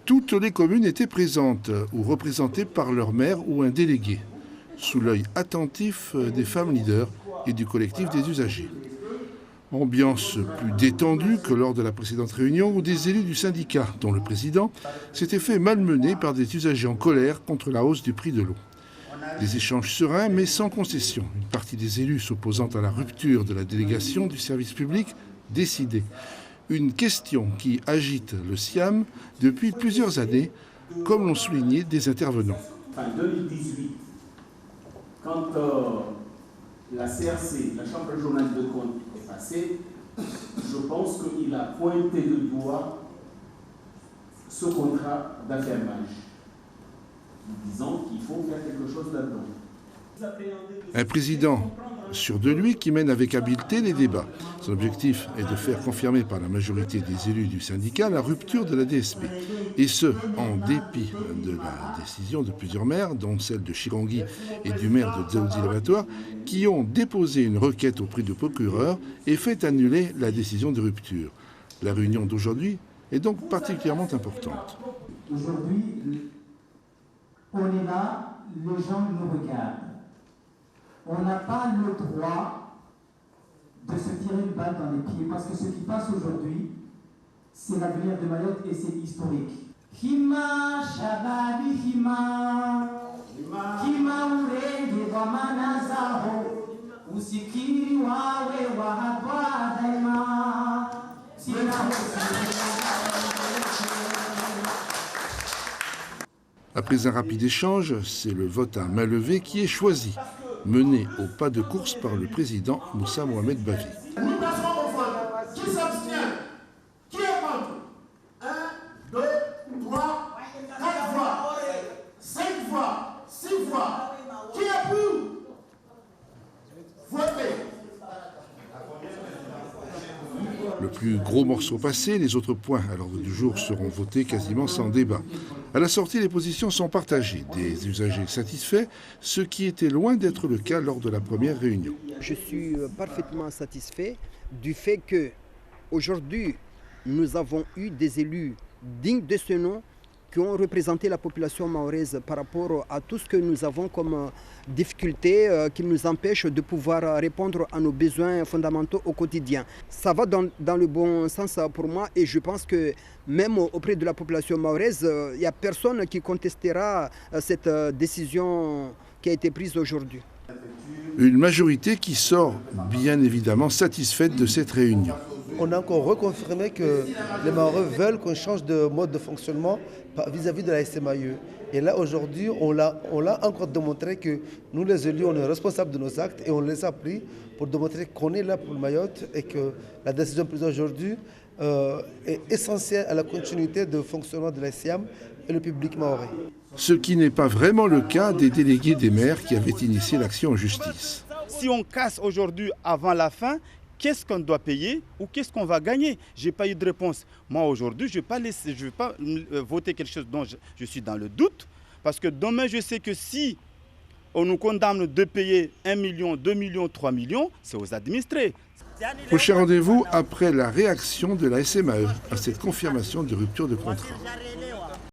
Toutes les communes étaient présentes ou représentées par leur maire ou un délégué, sous l'œil attentif des femmes leaders et du collectif des usagers. Ambiance plus détendue que lors de la précédente réunion où des élus du syndicat, dont le président, s'étaient fait malmener par des usagers en colère contre la hausse du prix de l'eau. Des échanges sereins mais sans concession. Une partie des élus s'opposant à la rupture de la délégation du service public décidée. Une question qui agite le SIAM depuis plusieurs années, comme l'ont souligné des intervenants. En 2018, quand la CRC, la Chambre régionale de comptes, est passée, je pense qu'il a pointé du doigt ce contrat d'affermage, disant qu'il faut faire quelque chose là-dedans. Un président sûr de lui qui mène avec habileté les débats. Son objectif est de faire confirmer par la majorité des élus du syndicat la rupture de la DSP. Et ce, en dépit de la décision de plusieurs maires, dont celle de Chirangui et du maire de Dzaoudzi-Labatoire, qui ont déposé une requête auprès du procureur et fait annuler la décision de rupture. La réunion d'aujourd'hui est donc particulièrement importante. Aujourd'hui, on est là, les gens nous regardent. On n'a pas le droit de se tirer une balle dans les pieds parce que ce qui passe aujourd'hui, c'est l'avenir de Mayotte et c'est historique. Hima Shabadi Hima Hima Urenge Wamanazaho Usikiri Wawe Wahadwa Daima. Après un rapide échange, c'est le vote à main levée qui est choisi, mené au pas de course par le président Moussa Mohamed Bavi. Nous passons au vote. Qui s'abstient? Qui est contre? 1, 2, 3, 4 voix, 5 voix, 6 voix. Qui est pour? Votez. Le plus gros morceau passé, les autres points à l'ordre du jour seront votés quasiment sans débat. À la sortie, les positions sont partagées. Des usagers satisfaits, ce qui était loin d'être le cas lors de la première réunion. Je suis parfaitement satisfait du fait que aujourd'hui nous avons eu des élus dignes de ce nom qui ont représenté la population mahoraise par rapport à tout ce que nous avons comme difficultés qui nous empêchent de pouvoir répondre à nos besoins fondamentaux au quotidien. Ça va dans le bon sens pour moi et je pense que même auprès de la population mahoraise, il n'y a personne qui contestera cette décision qui a été prise aujourd'hui. Une majorité qui sort bien évidemment satisfaite de cette réunion. On a encore reconfirmé que les Mahorais veulent qu'on change de mode de fonctionnement vis-à-vis de la SMAE. Et là, aujourd'hui, on l'a encore démontré que nous, les élus, on est responsables de nos actes et on les a pris pour démontrer qu'on est là pour le Mayotte et que la décision prise aujourd'hui est essentielle à la continuité de fonctionnement de la SIAM et le public mahorais. Ce qui n'est pas vraiment le cas des délégués des maires qui avaient initié l'action en justice. Si on casse aujourd'hui avant la fin, qu'est-ce qu'on doit payer ou qu'est-ce qu'on va gagner? Je n'ai pas eu de réponse. Moi, aujourd'hui, je ne vais pas voter quelque chose dont je suis dans le doute. Parce que demain, je sais que si on nous condamne de payer 1 million, 2 millions, 3 millions, c'est aux administrés. Prochain rendez-vous après la réaction de la SMAE à cette confirmation de rupture de contrat.